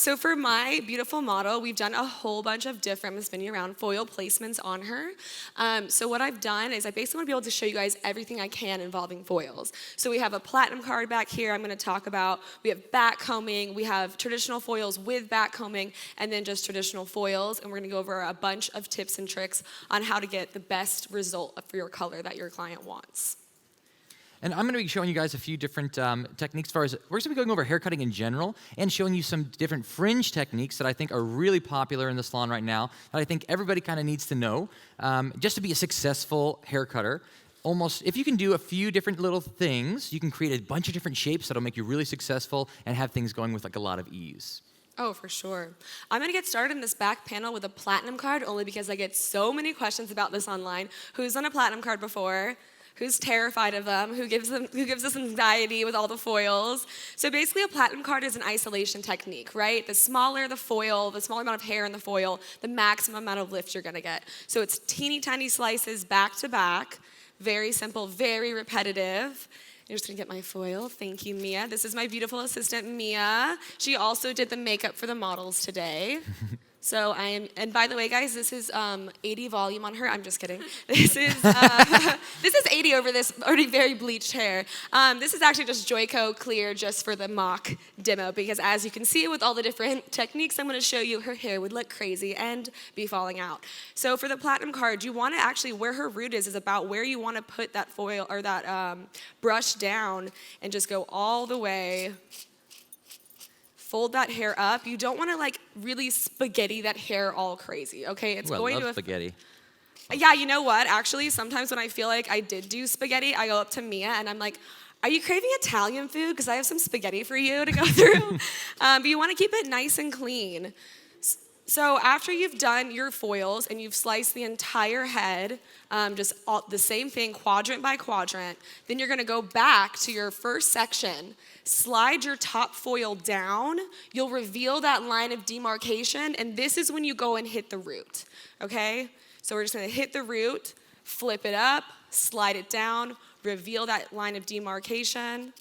So for my beautiful model, we've done a whole bunch of different, I'm spinning around, foil placements on her. So what I've done is I basically want to be able to show you guys everything I can involving foils. So we have a platinum card back here I'm going to talk about. We have backcombing. We have traditional foils with backcombing, and then just traditional foils. And we're going to go over a bunch of tips and tricks on how to get the best result for your color that your client wants. And I'm going to be showing you guys a few different techniques. As far as we're going to be going over haircutting in general and showing you some different fringe techniques that I think are really popular in the salon right now that I think everybody kind of needs to know just to be a successful hair cutter. Almost, if you can do a few different little things, you can create a bunch of different shapes that'll make you really successful and have things going with like a lot of ease. Oh, for sure. I'm going to get started in this back panel with a platinum card only because I get so many questions about this online. Who's done a platinum card before? Who's terrified of them? Who gives us anxiety with all the foils? So basically a platinum card is an isolation technique, right? The smaller the foil, the smaller amount of hair in the foil, the maximum amount of lift you're gonna get. So it's teeny tiny slices back to back, very simple, very repetitive. I'm just gonna get my foil. Thank you, Mia. This is my beautiful assistant, Mia. She also did the makeup for the models today. So and by the way, guys, this is 80 volume on her. I'm just kidding. This is 80 over this already very bleached hair. This is actually just Joico clear just for the mock demo because as you can see with all the different techniques I'm going to show you, her hair would look crazy and be falling out. So for the platinum card, you want to actually, where her root is about where you want to put that foil or that brush down and just go all the way. Fold that hair up. You don't want to like really spaghetti that hair all crazy, okay? It's going I to love spaghetti. Yeah, you know what? Actually, sometimes when I feel like I did do spaghetti, I go up to Mia and I'm like, are you craving Italian food? Because I have some spaghetti for you to go through. But you want to keep it nice and clean. So after you've done your foils and you've sliced the entire head, the same thing, quadrant by quadrant, then you're going to go back to your first section, slide your top foil down, you'll reveal that line of demarcation, and this is when you go and hit the root, okay? So we're just going to hit the root, flip it up, slide it down, reveal that line of demarcation,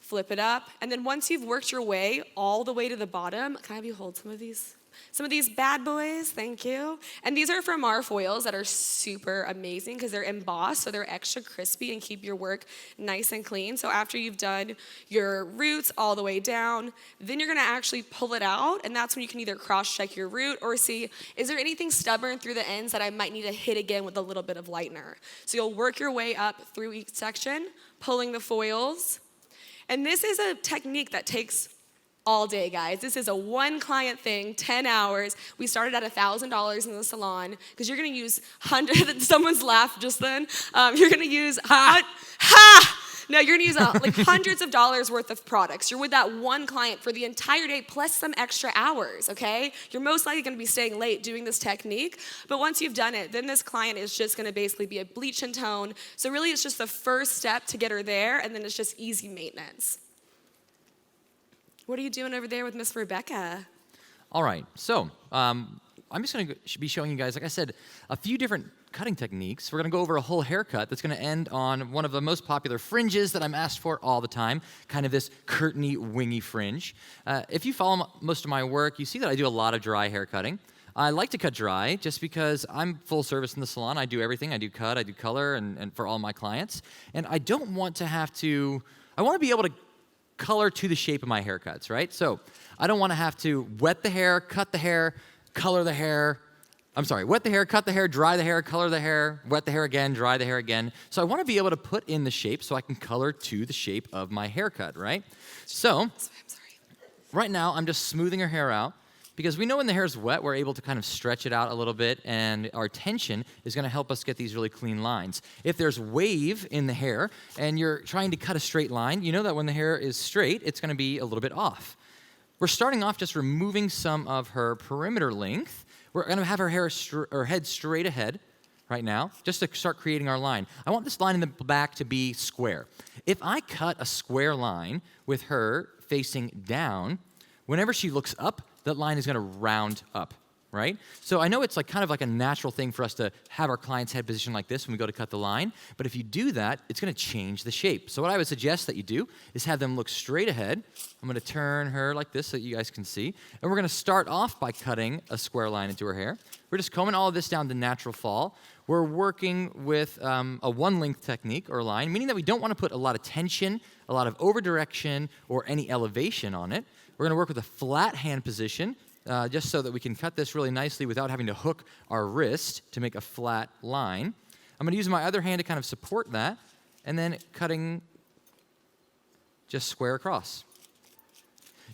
flip it up, and then once you've worked your way all the way to the bottom, can I have you hold some of these? Some of these bad boys, thank you. And these are from our foils that are super amazing because they're embossed, so they're extra crispy and keep your work nice and clean. So after you've done your roots all the way down, then you're gonna actually pull it out, and that's when you can either cross-check your root or see, is there anything stubborn through the ends that I might need to hit again with a little bit of lightener? So you'll work your way up through each section, pulling the foils. And this is a technique that takes all day, guys. This is a one client thing, 10 hours. We started at $1,000 in the salon because you're gonna use hundreds, someone's laughed just then. You're gonna use, No, you're gonna use like hundreds of dollars worth of products. You're with that one client for the entire day plus some extra hours, okay? You're most likely gonna be staying late doing this technique, but once you've done it, then this client is just gonna basically be a bleach and tone. So really it's just the first step to get her there, and then it's just easy maintenance. What are you doing over there with Miss Rebecca? All right, so I'm just going to be showing you guys, like I said, a few different cutting techniques. We're going to go over a whole haircut that's going to end on one of the most popular fringes that I'm asked for all the time, kind of this curtainy, wingy fringe. If you follow most of my work, you see that I do a lot of dry hair cutting. I like to cut dry just because I'm full service in the salon. I do everything. I do cut, I do color, and for all my clients. And I don't want to have to, I want to be able to color to the shape of my haircuts, right? So I don't want to have to wet the hair, cut the hair, color the hair. I'm sorry, wet the hair, cut the hair, dry the hair, color the hair, wet the hair again, dry the hair again. So I want to be able to put in the shape so I can color to the shape of my haircut, right? So right now I'm just smoothing her hair out because we know when the hair is wet, we're able to kind of stretch it out a little bit, and our tension is going to help us get these really clean lines. If there's wave in the hair and you're trying to cut a straight line, you know that when the hair is straight, it's going to be a little bit off. We're starting off just removing some of her perimeter length. We're going to have her head straight ahead right now, just to start creating our line. I want this line in the back to be square. If I cut a square line with her facing down, whenever she looks up, that line is going to round up, right? So I know it's like kind of like a natural thing for us to have our client's head positioned like this when we go to cut the line, but if you do that, it's gonna change the shape. So what I would suggest that you do is have them look straight ahead. I'm gonna turn her like this so you guys can see, and we're gonna start off by cutting a square line into her hair. We're just combing all of this down to natural fall. We're working with a one-length technique or line, meaning that we don't wanna put a lot of tension, a lot of over-direction, or any elevation on it. We're gonna work with a flat hand position, just so that we can cut this really nicely without having to hook our wrist to make a flat line. I'm gonna use my other hand to kind of support that, and then cutting just square across.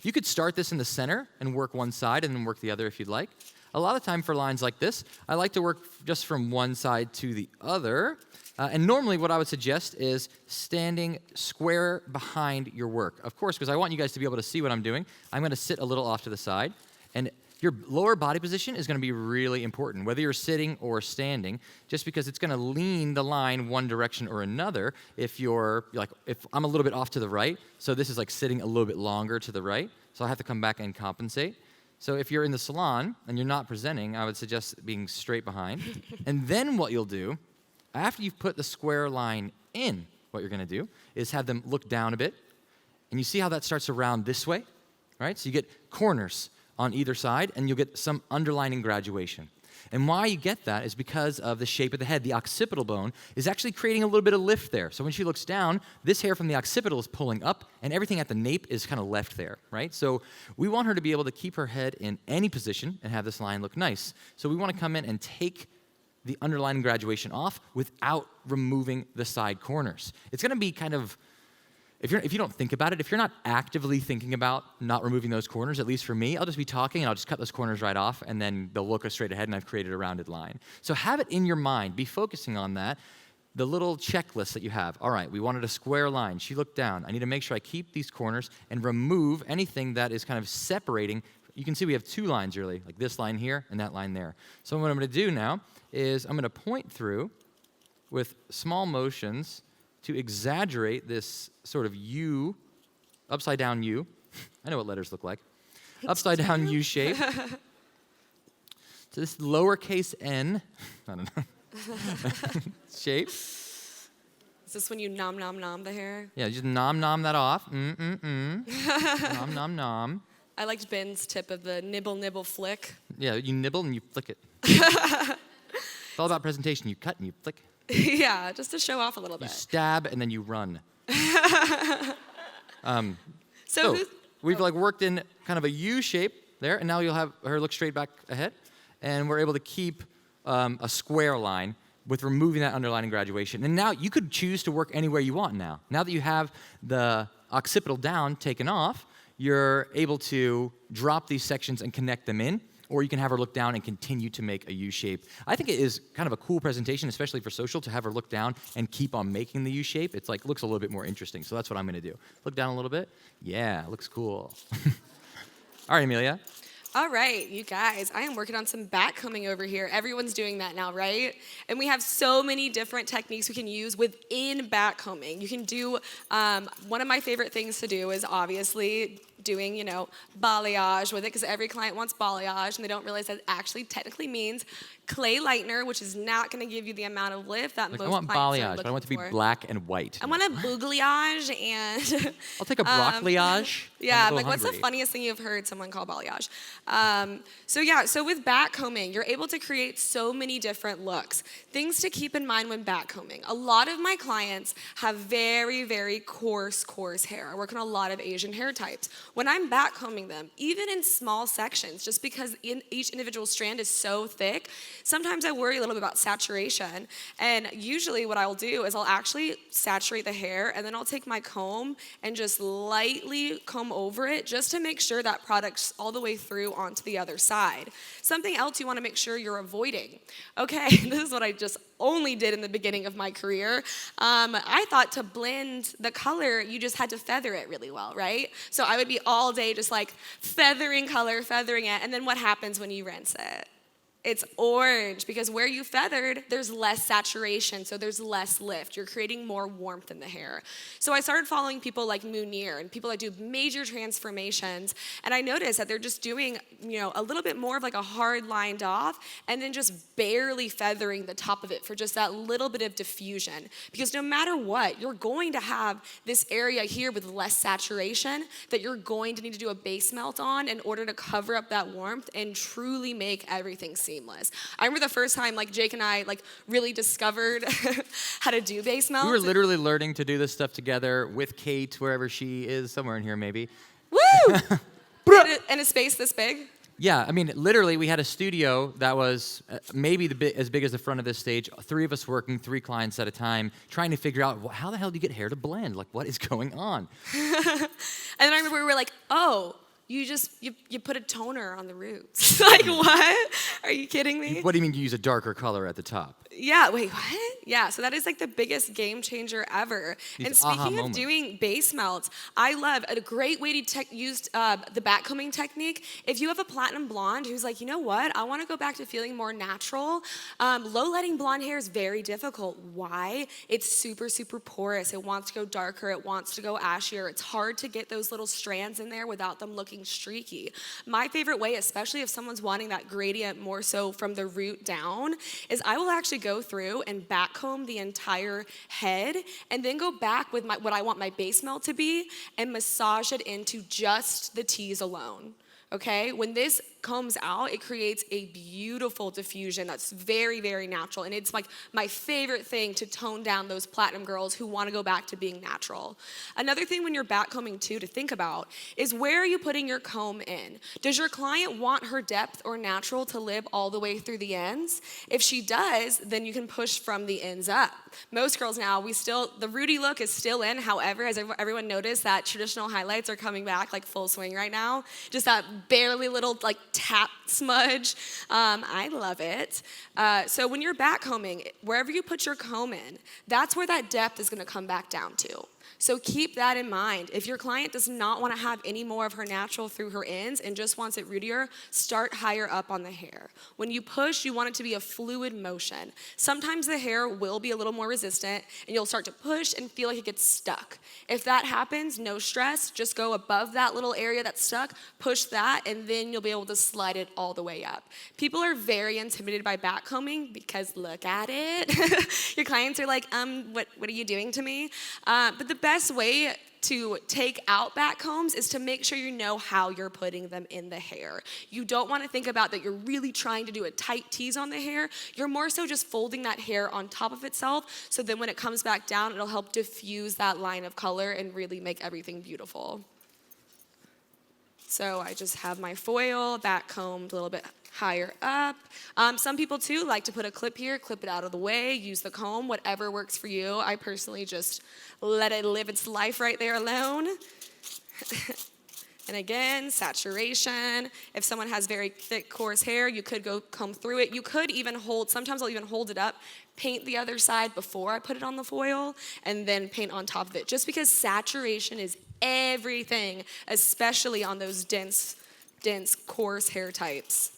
You could start this in the center and work one side and then work the other if you'd like. A lot of time for lines like this, I like to work just from one side to the other. And normally what I would suggest is standing square behind your work. Of course, because I want you guys to be able to see what I'm doing, I'm gonna sit a little off to the side. And your lower body position is gonna be really important, whether you're sitting or standing, just because it's gonna lean the line one direction or another if I'm a little bit off to the right, so this is like sitting a little bit longer to the right, so I have to come back and compensate. So if you're in the salon and you're not presenting, I would suggest being straight behind. And then what you'll do, after you've put the square line in, what you're gonna do is have them look down a bit. And you see how that starts to round this way, right? So you get corners on either side, and you'll get some underlining graduation. And why you get that is because of the shape of the head. The occipital bone is actually creating a little bit of lift there. So when she looks down, this hair from the occipital is pulling up, and everything at the nape is kind of left there, right? So we want her to be able to keep her head in any position and have this line look nice. So we want to come in and take the underlining graduation off without removing the side corners. It's going to be kind of, if you don't think about it, if you're not actively thinking about not removing those corners, at least for me, I'll just be talking and I'll just cut those corners right off, and then they'll look straight ahead and I've created a rounded line. So have it in your mind, be focusing on that. The little checklist that you have. All right, we wanted a square line. She looked down. I need to make sure I keep these corners and remove anything that is kind of separating. You can see we have two lines really, like this line here and that line there. So what I'm gonna do now is I'm gonna point through with small motions to exaggerate this sort of U, upside down U. I know what letters look like. Upside down U shape. So this lowercase n, I don't know, shape. Is this when you nom nom nom the hair? Yeah, just nom nom that off. Nom nom nom. I liked Ben's tip of the nibble nibble flick. Yeah, you nibble and you flick it. It's all about presentation. You cut and you flick. Yeah, just to show off a little bit. You stab and then you run. So we've like worked in kind of a U shape there, and now you'll have her look straight back ahead, and we're able to keep a square line with removing that underlining graduation. And now you could choose to work anywhere you want now. Now that you have the occipital down taken off, you're able to drop these sections and connect them in, or you can have her look down and continue to make a U shape. I think it is kind of a cool presentation, especially for social, to have her look down and keep on making the U shape. It's like, looks a little bit more interesting, so that's what I'm gonna do. Look down a little bit. Yeah, looks cool. All right, Amelia. All right, you guys, I am working on some backcombing over here. Everyone's doing that now, right? And we have so many different techniques we can use within backcombing. You can do, one of my favorite things to do is obviously doing, balayage with it, because every client wants balayage, and they don't realize that it actually technically means clay lightener, which is not going to give you the amount of lift that most I want clients are balayage, but I want it to be for. black and white. I want a bouglayage and... I'll take a broccoliage. Yeah, I'm like hungry. what's the funniest thing you've heard someone call balayage? So with backcombing, you're able to create so many different looks. Things to keep in mind when backcombing. A lot of my clients have very, very coarse hair. I work on a lot of Asian hair types. When I'm backcombing them, even in small sections, just because each individual strand is so thick, sometimes I worry a little bit about saturation. And usually what I'll do is I'll actually saturate the hair, and then I'll take my comb and just lightly comb over it just to make sure that product's all the way through onto the other side. Something else you want to make sure you're avoiding. Okay, this is what I just only did in the beginning of my career. I thought to blend the color, you just had to feather it really well, right? So I would be all day just like feathering color, feathering it, and then what happens when you rinse it? It's orange because where you feathered, there's less saturation, so there's less lift. You're creating more warmth in the hair. So I started following people like Munir and people that do major transformations, and I noticed that they're just doing, a little bit more of like a hard lined off and then just barely feathering the top of it for just that little bit of diffusion. Because no matter what, you're going to have this area here with less saturation that you're going to need to do a base melt on in order to cover up that warmth and truly make everything seamless. I remember the first time Jake and I really discovered how to do base melt. We were literally learning to do this stuff together with Kate, wherever she is, somewhere in here maybe. Woo! in a space this big? Yeah, I mean, literally, we had a studio that was maybe as big as the front of this stage. 3 of us working, 3 clients at a time, trying to figure out, how the hell do you get hair to blend? What is going on? And then I remember we were like, oh, you put a toner on the roots. What? Are you kidding me? What do you mean you use a darker color at the top? Yeah, wait, what? Yeah, so that is the biggest game changer ever. And speaking of doing base melts, I love a great way to use the backcombing technique. If you have a platinum blonde who's like, you know what, I want to go back to feeling more natural, low lighting blonde hair is very difficult. Why? It's super, super porous. It wants to go darker. It wants to go ashier. It's hard to get those little strands in there without them looking streaky. My favorite way, especially if someone's wanting that gradient more so from the root down, is I will actually go through and backcomb the entire head and then go back with what I want my base melt to be and massage it into just the T's alone. Okay, when this combs out, it creates a beautiful diffusion that's very, very natural. And it's my favorite thing to tone down those platinum girls who want to go back to being natural. Another thing when you're backcombing too to think about is where are you putting your comb in? Does your client want her depth or natural to live all the way through the ends? If she does, then you can push from the ends up. Most girls now, the rooty look is still in. However, has everyone noticed that traditional highlights are coming back full swing right now? Just that barely little tap smudge. I love it. So when you're backcombing, wherever you put your comb in, that's where that depth is going to come back down to. So keep that in mind. If your client does not want to have any more of her natural through her ends and just wants it rootier, start higher up on the hair. When you push, you want it to be a fluid motion. Sometimes the hair will be a little more resistant and you'll start to push and feel like it gets stuck. If that happens, no stress. Just go above that little area that's stuck, push that, and then you'll be able to slide it all the way up. People are very intimidated by backcombing because look at it. Your clients are like, what are you doing to me? But the best way to take out backcombs is to make sure you know how you're putting them in the hair. You don't want to think about that you're really trying to do a tight tease on the hair. You're more so just folding that hair on top of itself, so then when it comes back down, it'll help diffuse that line of color and really make everything beautiful. So I just have my foil backcombed a little bit higher up. Some people too like to put a clip here, clip it out of the way, use the comb, whatever works for you. I personally just let it live its life right there alone. And again, saturation. If someone has very thick, coarse hair, you could go comb through it. You could even sometimes I'll even hold it up, paint the other side before I put it on the foil, and then paint on top of it. Just because saturation is everything, especially on those dense, coarse hair types.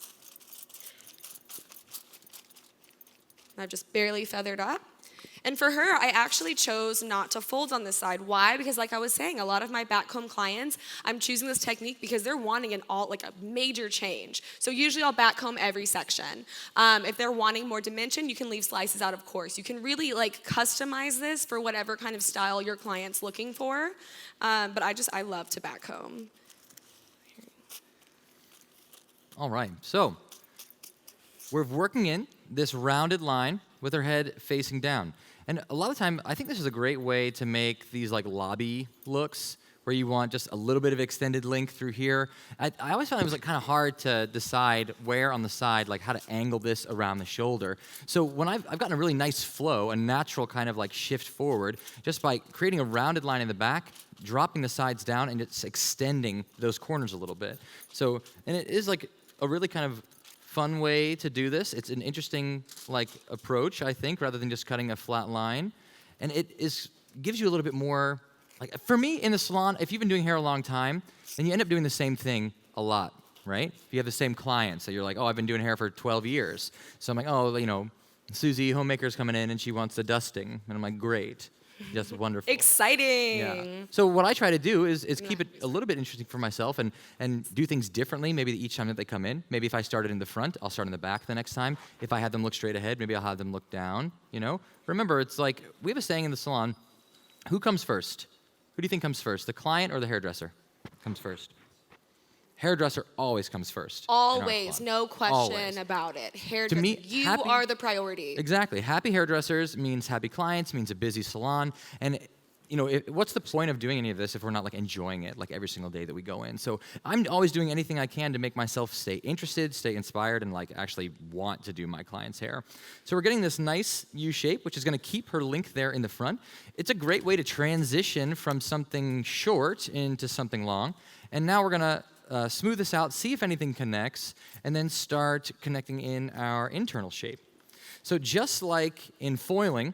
I've just barely feathered up. And for her, I actually chose not to fold on this side. Why? Because like I was saying, a lot of my backcomb clients, I'm choosing this technique because they're wanting a major change. So usually I'll backcomb every section. If they're wanting more dimension, you can leave slices out, of course. You can really customize this for whatever kind of style your client's looking for. But I love to backcomb. All right, so we're working in this rounded line with her head facing down. And a lot of time, I think this is a great way to make these lobby looks where you want just a little bit of extended length through here. I always found it was kind of hard to decide where on the side, how to angle this around the shoulder. So when I've gotten a really nice flow, a natural kind of shift forward, just by creating a rounded line in the back, dropping the sides down, and it's extending those corners a little bit. So, and it is a really kind of fun way to do this. It's an interesting approach, I think, rather than just cutting a flat line. And it gives you a little bit more, for me in the salon, if you've been doing hair a long time, then you end up doing the same thing a lot. right? If you have the same clients, so you're like, oh, I've been doing hair for 12 years. So I'm like, oh, Susie, homemaker's coming in and she wants the dusting. And I'm like, great. Just wonderful. Exciting. Yeah. So what I try to do is keep it a little bit interesting for myself and do things differently maybe each time that they come in. Maybe if I started in the front, I'll start in the back the next time. If I had them look straight ahead, maybe I'll have them look down, Remember, it's like we have a saying in the salon, who comes first? Who do you think comes first, the client or the hairdresser? Comes first. Hairdresser always comes first. Always, no question Always. about it. To me, you are the priority. Exactly. Happy hairdressers means happy clients, means a busy salon. And, what's the point of doing any of this if we're not enjoying it every single day that we go in? So I'm always doing anything I can to make myself stay interested, stay inspired, and actually want to do my client's hair. So we're getting this nice U shape, which is going to keep her length there in the front. It's a great way to transition from something short into something long. And now we're going to smooth this out, see if anything connects, and then start connecting in our internal shape. So just like in foiling,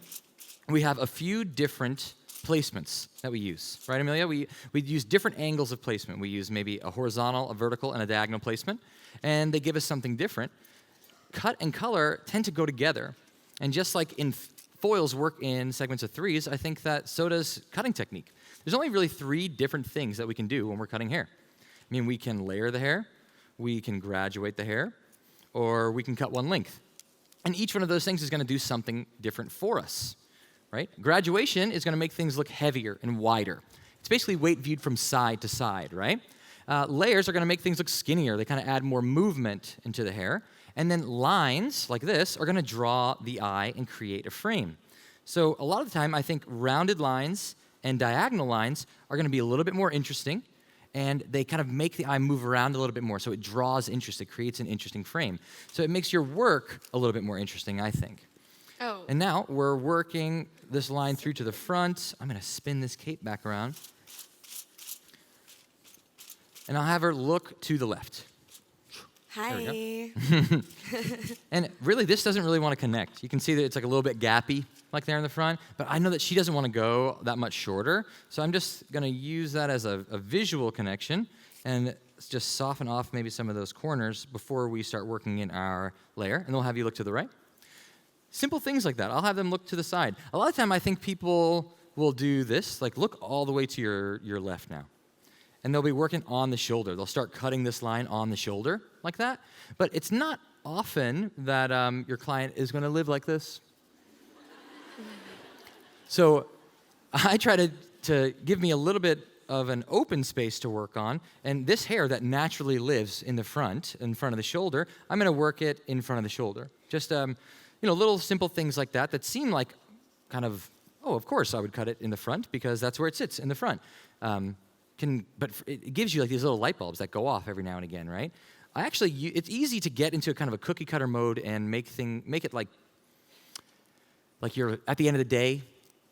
we have a few different placements that we use, right, Amelia? We use different angles of placement. We use maybe a horizontal, a vertical, and a diagonal placement, and they give us something different. Cut and color tend to go together, and just like in foils work in segments of threes, I think that so does cutting technique. There's only really 3 different things that we can do when we're cutting hair. We can layer the hair, we can graduate the hair, or we can cut one length. And each one of those things is going to do something different for us, right? Graduation is going to make things look heavier and wider. It's basically weight viewed from side to side, right? Layers are going to make things look skinnier. They kind of add more movement into the hair. And then lines, like this, are going to draw the eye and create a frame. So a lot of the time, I think rounded lines and diagonal lines are going to be a little bit more interesting, and they kind of make the eye move around a little bit more, so it draws interest, it creates an interesting frame. So it makes your work a little bit more interesting, I think. Oh. And now we're working this line through to the front. I'm gonna spin this cape back around. And I'll have her look to the left. Hi. And really, this doesn't really want to connect. You can see that it's a little bit gappy, there in the front, but I know that she doesn't want to go that much shorter, so I'm just going to use that as a visual connection and just soften off maybe some of those corners before we start working in our layer, and we'll have you look to the right. Simple things like that. I'll have them look to the side. A lot of time I think people will do this, look all the way to your left now. And they'll be working on the shoulder. They'll start cutting this line on the shoulder like that, but it's not often that your client is going to live like this. So I try to give me a little bit of an open space to work on, and this hair that naturally lives in front of the shoulder, I'm going to work it in front of the shoulder. Just little simple things like that seem like kind of, oh, of course I would cut it in the front because that's where it sits, in the front. But it gives you these little light bulbs that go off every now and again, right? It's easy to get into a kind of a cookie cutter mode and make it like you're at the end of the day,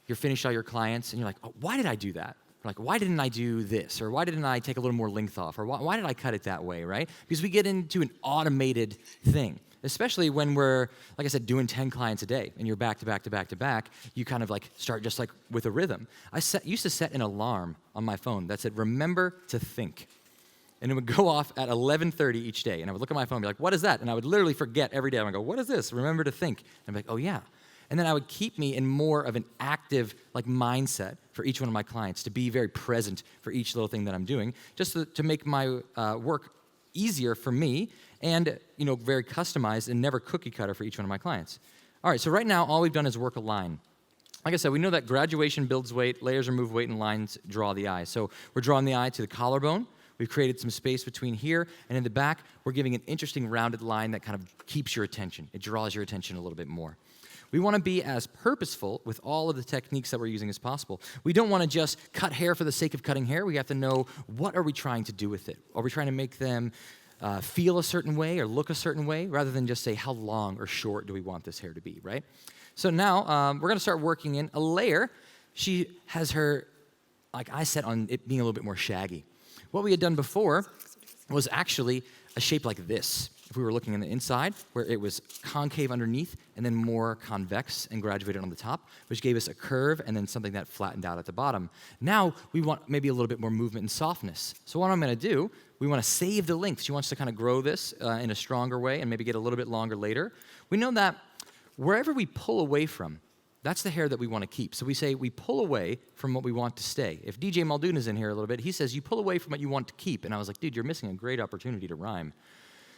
you're finished all your clients, and you're like, oh, why did I do that? Or why didn't I do this? Or why didn't I take a little more length off? Or why did I cut it that way, right? Because we get into an automated thing, especially when we're, like I said, doing 10 clients a day, and you're back to back to back to back, you kind of start just with a rhythm. I used to set an alarm on my phone that said, remember to think. And it would go off at 11:30 each day, and I would look at my phone and be like, what is that? And I would literally forget every day. I would go, what is this? Remember to think. And I'd be like, oh yeah. And then I would keep me in more of an active mindset for each one of my clients, to be very present for each little thing that I'm doing, just to make my work easier for me and very customized and never cookie cutter for each one of my clients. All right, so right now all we've done is work a line. Like I said, we know that graduation builds weight, layers remove weight, and lines draw the eye. So we're drawing the eye to the collarbone. We've created some space between here, and in the back, we're giving an interesting rounded line that kind of keeps your attention. It draws your attention a little bit more. We want to be as purposeful with all of the techniques that we're using as possible. We don't want to just cut hair for the sake of cutting hair. We have to know, what are we trying to do with it? Are we trying to make them feel a certain way or look a certain way, rather than just say, how long or short do we want this hair to be, right? So now we're going to start working in a layer. She has her, I set on it being a little bit more shaggy. What we had done before was actually a shape like this. if we were looking on the inside, where it was concave underneath and then more convex and graduated on the top, which gave us a curve and then something that flattened out at the bottom. Now we want maybe a little bit more movement and softness. So what I'm going to do, we want to save the length. She wants to kind of grow this in a stronger way and maybe get a little bit longer later. We know that wherever we pull away from, that's the hair that we want to keep. So we say we pull away from what we want to stay. If DJ Muldoon is in here a little bit, he says you pull away from what you want to keep. And I was like, dude, you're missing a great opportunity to rhyme.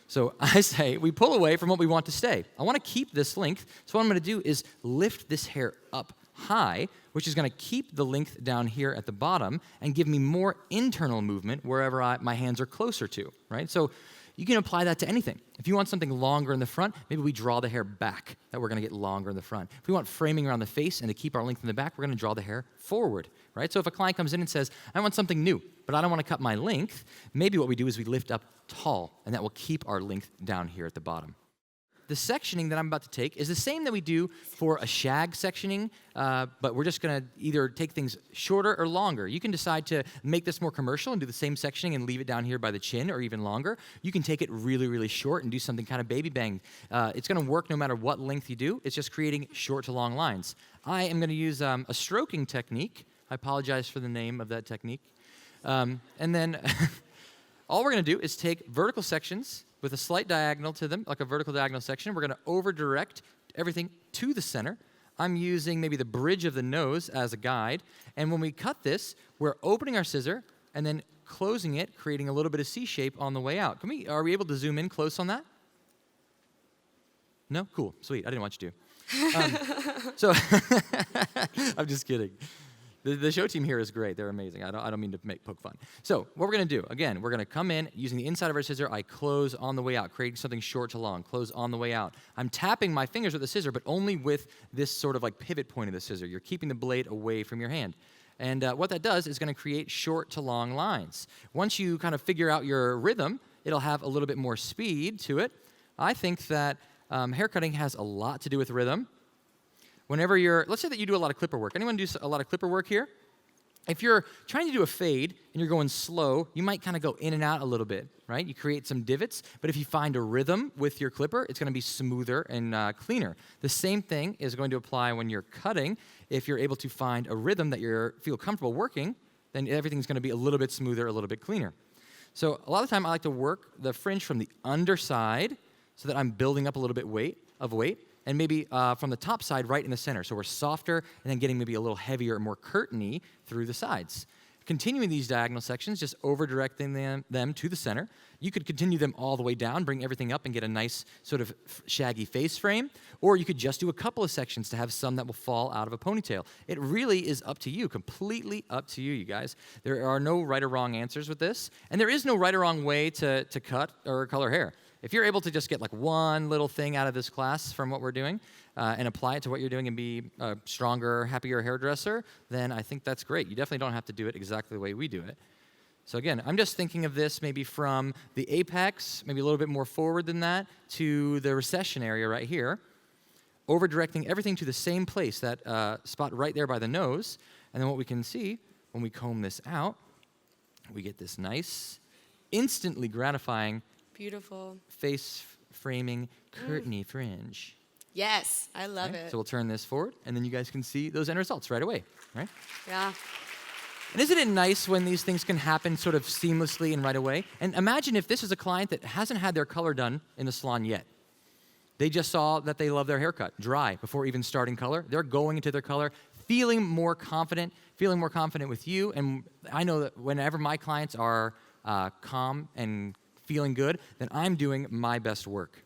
So I say we pull away from what we want to stay. I want to keep this length, so what I'm going to do is lift this hair up high, which is going to keep the length down here at the bottom and give me more internal movement wherever my hands are closer to, right? So you can apply that to anything. If you want something longer in the front, maybe we draw the hair back, that we're going to get longer in the front. If we want framing around the face and to keep our length in the back, we're going to draw the hair forward, right? So if a client comes in and says, I want something new, but I don't want to cut my length, maybe what we do is we lift up tall, and that will keep our length down here at the bottom. The sectioning that I'm about to take is the same that we do for a shag sectioning, but we're just going to either take things shorter or longer. You can decide to make this more commercial and do the same sectioning and leave it down here by the chin or even longer. You can take it really, really short and do something kind of baby bang. It's going to work no matter what length you do. It's just creating short to long lines. I am going to use a stroking technique. I apologize for the name of that technique. And then all we're going to do is take vertical sections with a slight diagonal to them, like a vertical diagonal section. We're going to over-direct everything to the center. I'm using maybe the bridge of the nose as a guide. And when we cut this, we're opening our scissor and then closing it, creating a little bit of C shape on the way out. Are we able to zoom in close on that? No? Cool. Sweet. I didn't want you to. So I'm just kidding. The show team here is great. They're amazing. I don't mean to poke fun. So what we're going to do, again, we're going to come in using the inside of our scissor. I close on the way out, creating something short to long. Close on the way out. I'm tapping my fingers with the scissor, but only with this sort of like pivot point of the scissor. You're keeping the blade away from your hand. And what that does is going to create short to long lines. Once you kind of figure out your rhythm, it'll have a little bit more speed to it. I think that haircutting has a lot to do with rhythm. Whenever let's say that you do a lot of clipper work. Anyone do a lot of clipper work here? If you're trying to do a fade and you're going slow, you might kind of go in and out a little bit, right? You create some divots, but if you find a rhythm with your clipper, it's going to be smoother and cleaner. The same thing is going to apply when you're cutting. If you're able to find a rhythm that you feel comfortable working, then everything's going to be a little bit smoother, a little bit cleaner. So a lot of the time, I like to work the fringe from the underside so that I'm building up a little bit of weight. And maybe from the top side right in the center. So we're softer and then getting maybe a little heavier, more curtainy through the sides. Continuing these diagonal sections, just over-directing them to the center. You could continue them all the way down, bring everything up and get a nice sort of shaggy face frame. Or you could just do a couple of sections to have some that will fall out of a ponytail. It really is up to you, completely up to you guys. There are no right or wrong answers with this. And there is no right or wrong way to cut or color hair. If you're able to just get like one little thing out of this class from what we're doing and apply it to what you're doing and be a stronger, happier hairdresser, then I think that's great. You definitely don't have to do it exactly the way we do it. So again, I'm just thinking of this maybe from the apex, maybe a little bit more forward than that, to the recession area right here, over-directing everything to the same place, that spot right there by the nose. And then what we can see when we comb this out, we get this nice, instantly gratifying Beautiful. Face framing curtainy fringe. Yes, I love it. So we'll turn this forward, and then you guys can see those end results right away, right? Yeah. And isn't it nice when these things can happen sort of seamlessly and right away? And imagine if this is a client that hasn't had their color done in the salon yet. They just saw that they love their haircut dry before even starting color. They're going into their color, feeling more confident with you. And I know that whenever my clients are calm and feeling good, then I'm doing my best work.